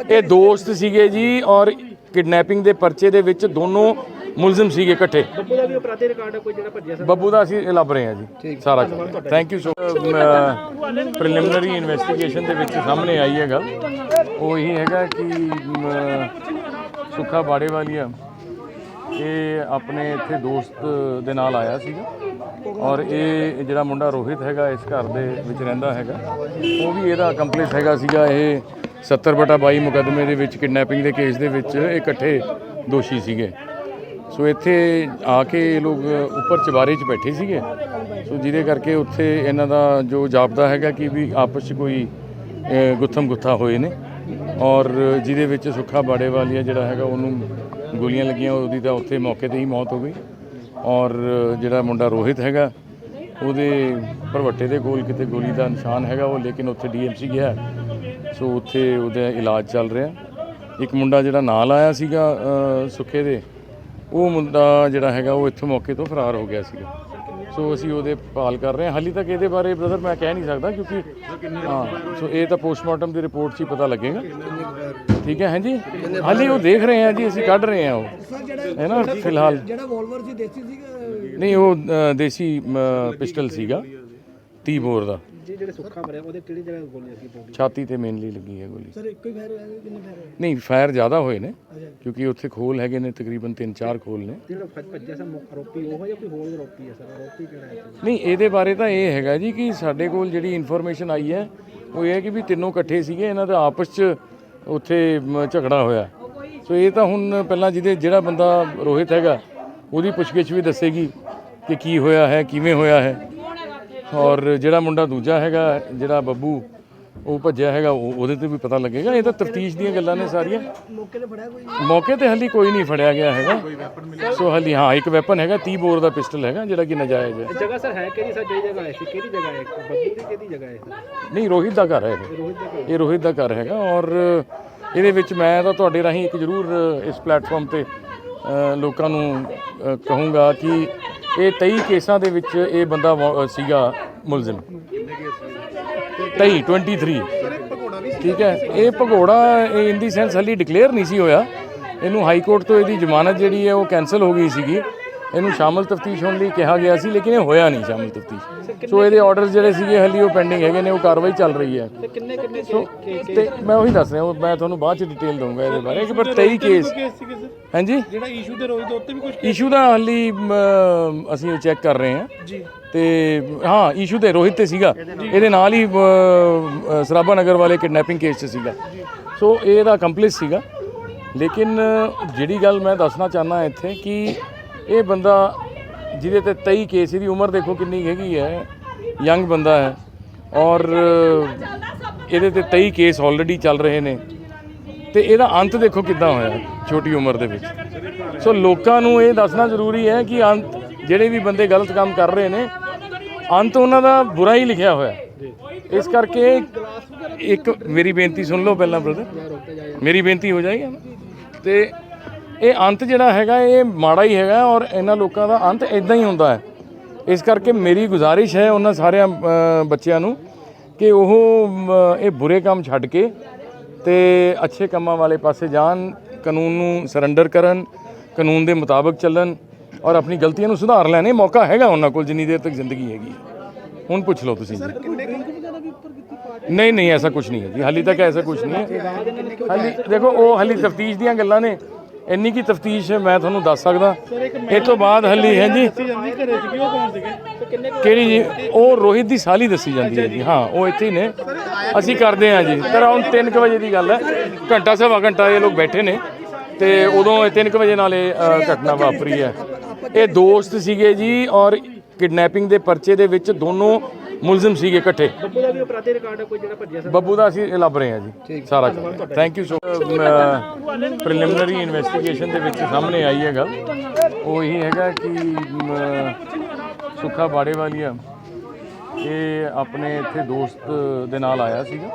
ਇਹ ਦੋਸਤ ਸੀਗੇ ਜੀ ਔਰ ਕਿਡਨੈਪਿੰਗ ਦੇ ਪਰਚੇ ਦੇ ਵਿੱਚ ਦੋਨੋਂ ਮੁਲਜ਼ਮ ਸੀਗੇ ਇਕੱਠੇ। ਬੱਬੂ ਦਾ ਵੀ ਅਪਰਾਧੀ ਰਿਕਾਰਡ ਹੈ ਕੋਈ ਜਿਹੜਾ ਭੱਜਿਆ ਸਰ? ਬੱਬੂ ਦਾ ਅਸੀਂ ਲੱਭ ਰਹੇ ਹਾਂ ਜੀ ਸਾਰਾ। Thank you so preliminary investigation ਦੇ ਵਿੱਚ ਸਾਹਮਣੇ ਆਈ ਹੈ ਗੱਲ। ਉਹ ਇਹੀ ਹੈਗਾ ਕਿ ਸੁੱਖਾ ਬਾੜੇਵਾਲੀਆ ਇਹ ਆਪਣੇ ਇੱਥੇ ਦੋਸਤ ਦੇ ਨਾਲ ਆਇਆ ਸੀਗਾ ਔਰ ਇਹ ਜਿਹੜਾ ਮੁੰਡਾ ਰੋਹਿਤ ਹੈਗਾ ਇਸ ਘਰ ਦੇ ਵਿੱਚ ਰਹਿੰਦਾ ਹੈਗਾ, ਉਹ ਵੀ ਇਹਦਾ ਕੰਪਲਿਸ ਹੈਗਾ ਸੀਗਾ। ਇਹ 70/22 ਮੁਕੱਦਮੇ ਦੇ ਵਿੱਚ ਕਿਡਨੈਪਿੰਗ ਦੇ ਕੇਸ ਦੇ ਵਿੱਚ ਇਹ ਇਕੱਠੇ ਦੋਸ਼ੀ ਸੀਗੇ। ਸੋ ਇੱਥੇ ਆ ਕੇ ਇਹ ਲੋਕ ਉੱਪਰ ਚੁਬਾਰੇ 'ਚ ਬੈਠੇ ਸੀਗੇ। ਸੋ ਜਿਹਦੇ ਕਰਕੇ ਉੱਥੇ ਇਹਨਾਂ ਦਾ ਜੋ ਜਾਪਦਾ ਹੈਗਾ ਕਿ ਵੀ ਆਪਸ 'ਚ ਕੋਈ ਗੁੱਥਮ ਗੁੱਥਾ ਹੋਏ ਨੇ ਔਰ ਜਿਹਦੇ ਵਿੱਚ ਸੁੱਖਾ ਬਾੜੇਵਾਲੀਆ ਜਿਹੜਾ ਹੈਗਾ ਉਹਨੂੰ ਗੋਲੀਆਂ ਲੱਗੀਆਂ, ਉਹਦੀ ਤਾਂ ਉੱਥੇ ਮੌਕੇ 'ਤੇ ਹੀ ਮੌਤ ਹੋ ਗਈ। ਔਰ ਜਿਹੜਾ ਮੁੰਡਾ ਰੋਹਿਤ ਹੈਗਾ ਉਹਦੇ ਭਰਵੱਟੇ ਦੇ ਕੋਲ ਕਿਤੇ ਗੋਲੀ ਦਾ ਨਿਸ਼ਾਨ ਹੈਗਾ ਉਹ, ਲੇਕਿਨ ਉੱਥੇ DMC ਗਿਆ। ਸੋ ਉੱਥੇ ਉਹਦਾ ਇਲਾਜ ਚੱਲ ਰਿਹਾ। ਇੱਕ ਮੁੰਡਾ ਜਿਹੜਾ ਨਾਲ ਆਇਆ ਸੀਗਾ ਸੁੱਖੇ ਦੇ, ਉਹ ਮੁੰਡਾ ਜਿਹੜਾ ਹੈਗਾ ਉਹ ਇੱਥੋਂ ਮੌਕੇ ਤੋਂ ਫਰਾਰ ਹੋ ਗਿਆ ਸੀਗਾ। ਸੋ ਅਸੀਂ ਉਹਦੇ ਭਾਲ ਕਰ ਰਹੇ ਹਾਂ। ਹਾਲੇ ਤੱਕ ਇਹਦੇ ਬਾਰੇ ਬ੍ਰਦਰ ਮੈਂ ਕਹਿ ਨਹੀਂ ਸਕਦਾ ਕਿਉਂਕਿ ਹਾਂ ਸੋ ਇਹ ਤਾਂ ਪੋਸਟਮਾਰਟਮ ਦੀ ਰਿਪੋਰਟ 'ਚ ਹੀ ਪਤਾ ਲੱਗੇਗਾ। ਠੀਕ ਹੈ ਹਾਂਜੀ, ਹਾਲੇ ਉਹ ਦੇਖ ਰਹੇ ਹਾਂ ਜੀ, ਅਸੀਂ ਕੱਢ ਰਹੇ ਹਾਂ ਉਹ ਹੈ ਨਾ ਫਿਲਹਾਲ। ਜਿਹੜਾ ਵੋਲਵਰ ਸੀ ਦੇਸੀ ਸੀਗਾ? ਨਹੀਂ ਉਹ ਦੇਸੀ ਪਿਸਟਲ ਸੀਗਾ 30 ਬੋਰ ਦਾ। ਜਿਹੜੇ ਸੁੱਖਾ ਮਰਿਆ ਉਹਦੇ ਕਿਹੜੀ ਜਗ੍ਹਾ ਗੋਲੀ ਸੀ? ਛਾਤੀ ਤੇ ਮੇਨਲੀ ਲੱਗੀ ਹੈ ਗੋਲੀ। ਸਰ ਇੱਕੋ ਹੀ ਫਾਇਰ ਹੋਇਆ ਕਿੰਨੇ ਫਾਇਰ ਹੋਏ? ਨਹੀਂ ਫਾਇਰ ਜ਼ਿਆਦਾ ਹੋਏ ਨੇ ਕਿਉਂਕਿ ਉੱਥੇ ਖੋਲ ਹੈਗੇ ਨੇ, ਤਕਰੀਬਨ 3-4 ਖੋਲ ਨੇ। ਜਿਹੜਾ ਭੱਜਿਆ ਸਰ ਆਰੋਪੀ ਉਹ ਜਾਂ ਕੋਈ ਹੋਰ ਆਰੋਪੀ ਹੈ ਸਰ? ਆਰੋਪੀ ਕਿਹੜਾ ਹੈ? ਨਹੀਂ ਇਹਦੇ ਬਾਰੇ ਤਾਂ ਇਹ ਹੈਗਾ ਜੀ ਕਿ ਸਾਡੇ ਕੋਲ ਜਿਹੜੀ ਇਨਫੋਰਮੇਸ਼ਨ ਆਈ ਹੈ ਉਹ ਇਹ ਹੈ ਕਿ ਵੀ ਤਿੰਨੋਂ ਇਕੱਠੇ ਸੀਗੇ, ਇਹਨਾਂ ਦਾ ਆਪਸ 'ਚ ਉੱਥੇ ਝਗੜਾ ਹੋਇਆ। ਸੋ ਇਹ ਤਾਂ ਹੁਣ ਪਹਿਲਾਂ ਜਿਹੜਾ ਬੰਦਾ ਰੋਹਿਤ ਹੈਗਾ ਉਹਦੀ ਪੁੱਛਗਿੱਛ ਵੀ ਦੱਸੇਗੀ ਕਿ ਕੀ ਹੋਇਆ ਹੈ, ਕਿਵੇਂ ਹੋਇਆ ਹੈ। ਔਰ ਜਿਹੜਾ ਮੁੰਡਾ ਦੂਜਾ ਹੈਗਾ ਜਿਹੜਾ ਬੱਬੂ ਉਹ ਭੱਜਿਆ ਹੈਗਾ ਉਹਦੇ ਤੇ ਵੀ ਪਤਾ ਲੱਗੇਗਾ। ਇਹ ਤਾਂ ਤਫਤੀਸ਼ ਦੀਆਂ ਗੱਲਾਂ ਨੇ ਸਾਰੀਆਂ। ਮੌਕੇ ਤੇ ਫੜਿਆ ਕੋਈ? ਮੌਕੇ ਤੇ ਹਾਲੇ ਕੋਈ ਨਹੀਂ ਫੜਿਆ ਗਿਆ ਹੈਗਾ। ਸੋ ਹਾਲੇ ਹਾਂ ਇੱਕ ਵੈਪਨ ਹੈਗਾ 30 ਬੋਰ ਦਾ ਪਿਸਟਲ ਹੈਗਾ ਜਿਹੜਾ ਕਿ ਨਜਾਇਜ਼ ਹੈ। ਜਗ੍ਹਾ ਸਰ ਹੈ ਕਿਹੜੀ ਸਰ? ਜਿਹੜੀ ਜਗ੍ਹਾ ਹੈ ਸੀ ਕਿਹੜੀ ਜਗ੍ਹਾ ਹੈ? ਬੱਬੂ ਦੀ ਕਿਹੜੀ ਜਗ੍ਹਾ ਹੈ? ਨਹੀਂ ਰੋਹਿਤ ਦਾ ਘਰ ਹੈ ਇਹ ਰੋਹਿਤ ਦਾ ਘਰ ਹੈਗਾ। ਔਰ ਇਹਦੇ ਵਿੱਚ ਮੈਂ ਤਾਂ ਤੁਹਾਡੇ ਰਾਹੀਂ ਇੱਕ ਜ਼ਰੂਰ ਇਸ ਪਲੇਟਫਾਰਮ ਤੇ ਲੋਕਾਂ ਨੂੰ ਕਹੂੰਗਾ ਕਿ ਇਹ 23 ਕੇਸਾਂ ਦੇ ਵਿੱਚ ਇਹ ਬੰਦਾ ਸੀਗਾ ਮੁਲਜ਼ਮ। 23 ਠੀਕ ਹੈ। ਇਹ ਭਗੌੜਾ ਇਨ ਦੀ ਸੈਂਸ ਹਾਲੇ ਡਿਕਲੇਅਰ ਨਹੀਂ ਸੀ ਹੋਇਆ। ਇਹਨੂੰ ਹਾਈ ਕੋਰਟ ਤੋਂ ਇਹਦੀ ਜ਼ਮਾਨਤ ਜਿਹੜੀ ਹੈ ਉਹ ਕੈਂਸਲ ਹੋ ਗਈ ਸੀਗੀ। ਇਹਨੂੰ ਸ਼ਾਮਲ ਤਫਤੀਸ਼ ਹੋਣ ਲਈ ਕਿਹਾ ਗਿਆ ਸੀ ਲੇਕਿਨ ਇਹ ਹੋਇਆ ਨਹੀਂ ਸ਼ਾਮਲ ਤਫਤੀਸ਼। ਸੋ ਇਹਦੇ ਆਰਡਰਸ ਜਿਹੜੇ ਸੀਗੇ ਹਾਲੇ ਉਹ ਪੈਂਡਿੰਗ ਹੈਗੇ ਨੇ, ਉਹ ਕਾਰਵਾਈ ਚੱਲ ਰਹੀ ਹੈ। ਸੋ ਤੇ ਮੈਂ ਉਹੀ ਦੱਸ ਰਿਹਾ, ਮੈਂ ਤੁਹਾਨੂੰ ਬਾਅਦ ਚ ਡਿਟੇਲ ਦਊਂਗਾ ਇਹਦੇ ਬਾਰੇ ਕਿ ਪਰ 23 ਕੇਸ ਹਾਂਜੀ। ਜਿਹੜਾ ਇਸ਼ੂ ਦੇ ਰੋਜ਼ ਦੇ ਉੱਤੇ ਵੀ ਕੁਝ ਇਸ਼ੂ ਦਾ ਹਾਲੇ ਅਸੀਂ ਚੈੱਕ ਕਰ ਰਹੇ ਹਾਂ ਜੀ। ਤੇ ਹਾਂ ਇਸ਼ੂ ਤੇ ਰੋਹਿਤ ਤੇ ਸੀਗਾ, ਇਹਦੇ ਨਾਲ ਹੀ ਸਰਾਭਾ ਨਗਰ ਵਾਲੇ ਕਿਡਨੈਪਿੰਗ ਕੇਸ 'ਚ ਸੀਗਾ। ਸੋ ਇਹਦਾ ਕੰਪਲਿਸ ਸੀਗਾ। ਲੇਕਿਨ ਜਿਹੜੀ ਗੱਲ ਮੈਂ ਦੱਸਣਾ ਚਾਹੁੰਦਾ ਇੱਥੇ ਕਿ ਇਹ ਬੰਦਾ ਜਿਹਦੇ ਤੇ 23 ਕੇਸ, ਇਹਦੀ ਉਮਰ ਦੇਖੋ ਕਿੰਨੀ ਹੈਗੀ ਹੈ, ਯੰਗ ਬੰਦਾ ਹੈ ਔਰ ਇਹਦੇ ਤੇ 23 ਕੇਸ ਆਲਰੇਡੀ ਚੱਲ ਰਹੇ ਨੇ ਤੇ ਇਹਦਾ ਅੰਤ ਦੇਖੋ ਕਿੱਦਾਂ ਹੋਇਆ ਛੋਟੀ ਉਮਰ ਦੇ ਵਿੱਚ। ਸੋ ਲੋਕਾਂ ਨੂੰ ਇਹ ਦੱਸਣਾ ਜ਼ਰੂਰੀ ਹੈ ਕਿ ਅੰਤ ਜਿਹੜੇ ਵੀ ਬੰਦੇ ਗਲਤ ਕੰਮ ਕਰ ਰਹੇ ਨੇ ਅੰਤ ਉਹਨਾਂ ਦਾ ਬੁਰਾ ਹੀ ਲਿਖਿਆ ਹੋਇਆ। ਇਸ ਕਰਕੇ ਇੱਕ ਮੇਰੀ ਬੇਨਤੀ ਸੁਣ ਲਓ ਪਹਿਲਾਂ ਬ੍ਰਦਰ, ਮੇਰੀ ਬੇਨਤੀ ਹੋ ਜਾਏਗੀ ਤੇ ਇਹ ਅੰਤ ਜਿਹੜਾ ਹੈਗਾ ਇਹ ਮਾੜਾ ਹੀ ਹੈਗਾ ਔਰ ਇਹਨਾਂ ਲੋਕਾਂ ਦਾ ਅੰਤ ਇਦਾਂ ਹੀ ਹੁੰਦਾ ਹੈ। ਇਸ ਕਰਕੇ ਮੇਰੀ ਗੁਜ਼ਾਰਿਸ਼ ਹੈ ਉਹਨਾਂ ਸਾਰਿਆਂ ਬੱਚਿਆਂ ਨੂੰ ਕਿ ਉਹ ਇਹ ਬੁਰੇ ਕੰਮ ਛੱਡ ਕੇ ਤੇ ਅੱਛੇ ਕੰਮਾਂ ਵਾਲੇ ਪਾਸੇ ਜਾਣ, ਕਾਨੂੰਨ ਨੂੰ ਸਰੈਂਡਰ ਕਰਨ, ਕਾਨੂੰਨ ਦੇ ਮੁਤਾਬਕ ਚੱਲਣ ਔਰ ਆਪਣੀ ਗਲਤੀਆਂ ਨੂੰ ਸੁਧਾਰ ਲੈਣ। ਇਹ ਮੌਕਾ ਹੈਗਾ ਉਹਨਾਂ ਕੋਲ ਜਿੰਨੀ ਦੇਰ ਤੱਕ ਜ਼ਿੰਦਗੀ ਹੈਗੀ। ਹੁਣ ਪੁੱਛ ਲਓ ਤੁਸੀਂ ਜੀ। ਨਹੀਂ ਨਹੀਂ, ਐਸਾ ਕੁਝ ਨਹੀਂ ਹੈ ਜੀ, ਹਾਲੀ ਤੱਕ ਐਸਾ ਕੁਝ ਨਹੀਂ ਹੈ। ਹਾਲੀ ਦੇਖੋ, ਉਹ ਹਾਲੀ ਤਫਤੀਸ਼ ਦੀਆਂ ਗੱਲਾਂ ਨੇ, ਇੰਨੀ ਕੀ ਤਫਤੀਸ਼ ਮੈਂ ਤੁਹਾਨੂੰ ਦੱਸ ਸਕਦਾ। ਇਹ ਤੋਂ ਬਾਅਦ ਹਾਲੀ ਹੈ ਜੀ ਕਿਹੜੀ ਜੀ, ਉਹ ਰੋਹਿਤ ਦੀ ਸਾਲੀ ਦੱਸੀ ਜਾਂਦੀ ਹੈ ਜੀ। ਹਾਂ, ਉਹ ਇੱਥੇ ਹੀ ਨੇ, ਅਸੀਂ ਕਰਦੇ ਹਾਂ ਜੀ। ਤਾਂ ਹੁਣ 3 ਵਜੇ ਦੀ ਗੱਲ ਹੈ, ਘੰਟਾ ਸਵਾ ਘੰਟਾ ਇਹ ਲੋਕ ਬੈਠੇ ਨੇ ਤੇ ਉਦੋਂ 3 ਵਜੇ ਨਾਲ ਇਹ ਘਟਨਾ ਵਾਪਰੀ ਹੈ। ਇਹ ਦੋਸਤ ਸੀਗੇ ਜੀ ਔਰ ਕਿਡਨੈਪਿੰਗ ਦੇ ਪਰਚੇ ਦੇ ਵਿੱਚ ਦੋਨੋਂ ਮੁਲਜ਼ਮ ਸੀਗੇ ਇਕੱਠੇ। ਬੱਬੂ ਦਾ ਵੀ ਅਪਰਾਧੀ ਰਿਕਾਰਡ ਹੈ ਕੋਈ ਜਿਹੜਾ ਭੱਜਿਆ ਸਰ? ਬੱਬੂ ਦਾ ਅਸੀਂ ਲੱਭ ਰਹੇ ਹਾਂ ਜੀ ਸਾਰਾ। Thank you so preliminary investigation ਦੇ ਵਿੱਚ ਸਾਹਮਣੇ ਆਈ ਹੈ ਗੱਲ। ਉਹ ਇਹੀ ਹੈਗਾ ਕਿ ਸੁੱਖਾ ਬਾੜੇਵਾਲੀਆ ਇਹ ਆਪਣੇ ਇੱਥੇ ਦੋਸਤ ਦੇ ਨਾਲ ਆਇਆ ਸੀਗਾ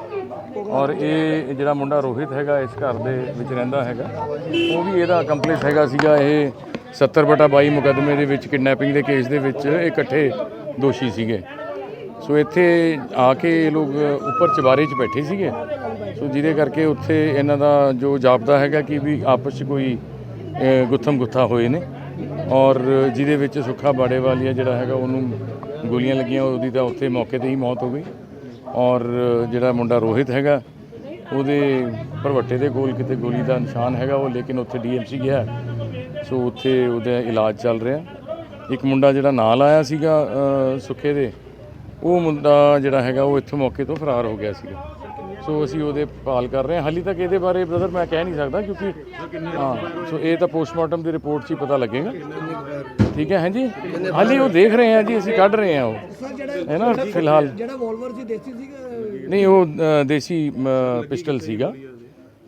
ਔਰ ਇਹ ਜਿਹੜਾ ਮੁੰਡਾ ਰੋਹਿਤ ਹੈਗਾ ਇਸ ਘਰ ਦੇ ਵਿੱਚ ਰਹਿੰਦਾ ਹੈਗਾ, ਉਹ ਵੀ ਇਹਦਾ ਕੰਪਲਿਸ ਹੈਗਾ ਸੀਗਾ। ਇਹ 70/22 ਮੁਕੱਦਮੇ ਦੇ ਵਿੱਚ ਕਿਡਨੈਪਿੰਗ ਦੇ ਕੇਸ ਦੇ ਵਿੱਚ ਇਕੱਠੇ ਦੋਸ਼ੀ ਸੀਗੇ। ਸੋ ਇੱਥੇ ਆ ਕੇ ਇਹ ਲੋਕ ਉੱਪਰ ਚੁਬਾਰੇ 'ਚ ਬੈਠੇ ਸੀਗੇ। ਸੋ ਜਿਹਦੇ ਕਰਕੇ ਉੱਥੇ ਇਹਨਾਂ ਦਾ ਜੋ ਜਾਪਦਾ ਹੈਗਾ ਕਿ ਵੀ ਆਪਸ 'ਚ ਕੋਈ ਗੁੱਥਮ ਗੁੱਥਾ ਹੋਏ ਨੇ ਔਰ ਜਿਹਦੇ ਵਿੱਚ ਸੁੱਖਾ ਬਾੜੇਵਾਲੀਆ ਜਿਹੜਾ ਹੈਗਾ ਉਹਨੂੰ ਗੋਲੀਆਂ ਲੱਗੀਆਂ, ਉਹਦੀ ਤਾਂ ਉੱਥੇ ਮੌਕੇ 'ਤੇ ਹੀ ਮੌਤ ਹੋ ਗਈ। ਔਰ ਜਿਹੜਾ ਮੁੰਡਾ ਰੋਹਿਤ ਹੈਗਾ ਉਹਦੇ ਭਰਵੱਟੇ ਦੇ ਕੋਲ ਕਿਤੇ ਗੋਲੀ ਦਾ ਨਿਸ਼ਾਨ ਹੈਗਾ ਉਹ, ਲੇਕਿਨ ਉੱਥੇ DMC ਗਿਆ। ਸੋ ਉੱਥੇ ਉਹਦਾ ਇਲਾਜ ਚੱਲ ਰਿਹਾ। ਇੱਕ ਮੁੰਡਾ ਜਿਹੜਾ ਨਾਲ ਆਇਆ ਸੀਗਾ ਸੁੱਖੇ ਦੇ, ਉਹ ਮੁੰਡਾ ਜਿਹੜਾ ਹੈਗਾ ਉਹ ਇੱਥੋਂ ਮੌਕੇ ਤੋਂ ਫਰਾਰ ਹੋ ਗਿਆ ਸੀਗਾ। ਸੋ ਅਸੀਂ ਉਹਦੇ ਭਾਲ ਕਰ ਰਹੇ ਹਾਂ। ਹਾਲੀ ਤੱਕ ਇਹਦੇ ਬਾਰੇ ਬ੍ਰਦਰ ਮੈਂ ਕਹਿ ਨਹੀਂ ਸਕਦਾ ਕਿਉਂਕਿ ਹਾਂ, ਸੋ ਇਹ ਤਾਂ ਪੋਸਟਮਾਰਟਮ ਦੀ ਰਿਪੋਰਟ 'ਚ ਹੀ ਪਤਾ ਲੱਗੇਗਾ। ਠੀਕ ਹੈ ਹਾਂਜੀ, ਹਾਲੀ ਉਹ ਦੇਖ ਰਹੇ ਹਾਂ ਜੀ, ਅਸੀਂ ਕੱਢ ਰਹੇ ਹਾਂ ਉਹ ਹੈ ਨਾ ਫਿਲਹਾਲ। ਜਿਹੜਾ ਵੋਲਵਰ ਸੀ ਦੇਸੀ ਸੀਗਾ? ਨਹੀਂ, ਉਹ ਦੇਸੀ ਪਿਸਟਲ ਸੀਗਾ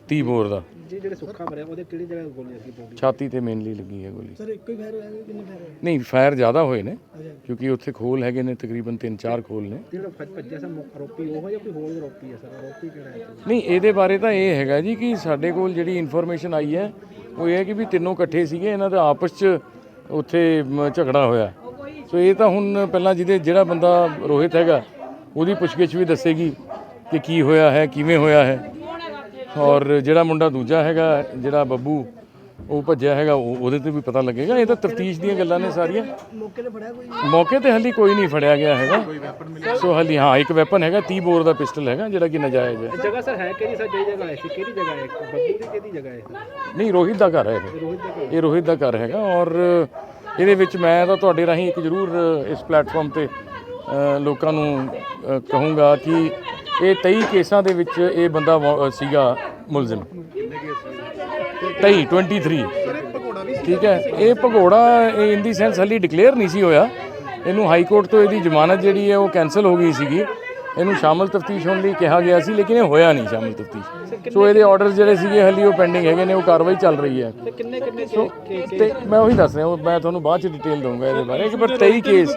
30 ਬੋਰ ਦਾ। ਜੀ ਜਿਹੜੇ ਸੁੱਖਾ ਮਰਿਆ ਉਹਦੇ ਕਿਹੜੀ ਜਗ੍ਹਾ ਗੋਲੀਆਂ ਸੀ? ਛਾਤੀ ਤੇ ਮੇਨਲੀ ਲੱਗੀ ਹੈ ਗੋਲੀ। ਸਰ ਇੱਕੋ ਹੀ ਫਾਇਰ ਹੋਇਆ ਕਿੰਨੇ ਫਾਇਰ ਹੋਏ? ਨਹੀਂ, ਫਾਇਰ ਜ਼ਿਆਦਾ ਹੋਏ ਨੇ ਕਿਉਂਕਿ ਉੱਥੇ ਖੋਲ ਹੈਗੇ ਨੇ, ਤਕਰੀਬਨ 3-4 ਖੋਲ ਨੇ। ਜਿਹੜਾ ਭੱਜਿਆ ਸਰ ਆਰੋਪੀ ਉਹ ਜਾਂ ਕੋਈ ਹੋਰ ਆਰੋਪੀ ਹੈ ਸਰ? ਆਰੋਪੀ ਕਿਹੜਾ ਹੈ? ਨਹੀਂ, ਇਹਦੇ ਬਾਰੇ ਤਾਂ ਇਹ ਹੈਗਾ ਜੀ ਕਿ ਸਾਡੇ ਕੋਲ ਜਿਹੜੀ ਇਨਫੋਰਮੇਸ਼ਨ ਆਈ ਹੈ ਉਹ ਇਹ ਹੈ ਕਿ ਵੀ ਤਿੰਨੋਂ ਇਕੱਠੇ ਸੀਗੇ, ਇਹਨਾਂ ਦਾ ਆਪਸ 'ਚ ਉੱਥੇ ਝਗੜਾ ਹੋਇਆ। ਸੋ ਇਹ ਤਾਂ ਹੁਣ ਪਹਿਲਾਂ ਜਿਹੜਾ ਬੰਦਾ ਰੋਹਿਤ ਹੈਗਾ ਉਹਦੀ ਪੁੱਛਗਿੱਛ ਵੀ ਦੱਸੇਗੀ ਕਿ ਕੀ ਹੋਇਆ ਹੈ, ਕਿਵੇਂ ਹੋਇਆ ਹੈ। ਔਰ ਜਿਹੜਾ ਮੁੰਡਾ ਦੂਜਾ ਹੈਗਾ ਜਿਹੜਾ ਬੱਬੂ ਉਹ ਭੱਜਿਆ ਹੈਗਾ ਉਹਦੇ ਤੇ ਵੀ ਪਤਾ ਲੱਗੇਗਾ। ਇਹ ਤਾਂ ਤਫਤੀਸ਼ ਦੀਆਂ ਗੱਲਾਂ ਨੇ ਸਾਰੀਆਂ। ਮੌਕੇ ਤੇ ਫੜਿਆ ਕੋਈ? ਮੌਕੇ ਤੇ ਹਾਲੀ ਕੋਈ ਨਹੀਂ ਫੜਿਆ ਗਿਆ ਹੈਗਾ। ਸੋ ਹਾਲੀ ਹਾਂ, ਇੱਕ ਵੈਪਨ ਹੈਗਾ 30 ਬੋਰ ਦਾ ਪਿਸਟਲ ਹੈਗਾ ਜਿਹੜਾ ਕਿ ਨਜਾਇਜ਼ ਹੈ। ਜਗ੍ਹਾ ਸਰ ਹੈ ਕਿਹੜੀ ਸਰ? ਜਿਹੜੀ ਜਗ੍ਹਾ ਹੈ ਸੀ ਕਿਹੜੀ ਜਗ੍ਹਾ ਹੈ? ਬੱਬੂ ਦੀ ਕਿਹੜੀ ਜਗ੍ਹਾ ਹੈ? ਨਹੀਂ, ਰੋਹਿਤ ਦਾ ਘਰ ਹੈ ਇਹ ਰੋਹਿਤ ਦਾ ਘਰ ਹੈਗਾ। ਔਰ ਇਹਦੇ ਵਿੱਚ ਮੈਂ ਤਾਂ ਤੁਹਾਡੇ ਰਾਹੀਂ ਇੱਕ ਜ਼ਰੂਰ ਇਸ ਪਲੇਟਫਾਰਮ ਤੇ ਲੋਕਾਂ ਨੂੰ ਕਹੂੰਗਾ ਕਿ ਇਹ 23 ਕੇਸਾਂ ਦੇ ਵਿੱਚ ਇਹ ਬੰਦਾ ਸੀਗਾ ਮੁਲਜ਼ਮ। 23 ਠੀਕ ਹੈ। ਇਹ ਭਗੌੜਾ ਇਨ ਦੀ ਸੈਂਸ ਹਾਲੀ ਡਿਕਲੇਅਰ ਨਹੀਂ ਸੀ ਹੋਇਆ। ਇਹਨੂੰ ਹਾਈ ਕੋਰਟ ਤੋਂ ਇਹਦੀ ਜ਼ਮਾਨਤ ਜਿਹੜੀ ਹੈ ਉਹ ਕੈਂਸਲ ਹੋ ਗਈ ਸੀਗੀ। ਇਹਨੂੰ ਸ਼ਾਮਲ ਤਫਤੀਸ਼ ਹੋਣ ਲਈ ਕਿਹਾ ਗਿਆ ਸੀ ਲੇਕਿਨ ਇਹ ਹੋਇਆ ਨਹੀਂ ਸ਼ਾਮਲ ਤਫਤੀਸ਼। ਸੋ ਇਹਦੇ ਆਰਡਰਸ ਜਿਹੜੇ ਸੀਗੇ ਹਾਲੀ ਉਹ ਪੈਂਡਿੰਗ ਹੈਗੇ ਨੇ, ਉਹ ਕਾਰਵਾਈ ਚੱਲ ਰਹੀ ਹੈ। ਤੇ ਮੈਂ ਉਹੀ ਦੱਸ ਰਿਹਾ, ਮੈਂ ਤੁਹਾਨੂੰ ਬਾਅਦ ਚ ਡਿਟੇਲ ਦਊਂਗਾ ਇਹਦੇ ਬਾਰੇ। ਪਰ 23 ਕੇਸ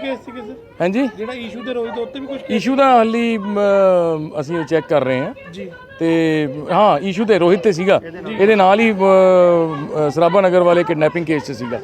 ਹਾਂਜੀ, ਜਿਹੜਾ ਇਸ਼ੂ ਤੇ ਰੋਹਿਤ ਉੱਤੇ ਵੀ ਕੁਝ ਇਸ਼ੂ ਦਾ ਹਾਲੀ ਅਸੀਂ ਚੈੱਕ ਕਰ ਰਹੇ ਹਾਂ ਜੀ। ਤੇ ਹਾਂ, ਇਸ਼ੂ ਤੇ ਰੋਹਿਤ ਤੇ ਸੀਗਾ, ਇਹਦੇ ਨਾਲ ਹੀ ਸਰਾਭਾ ਨਗਰ ਵਾਲੇ ਕਿਡਨੈਪਿੰਗ ਕੇਸ 'ਚ ਸੀਗਾ।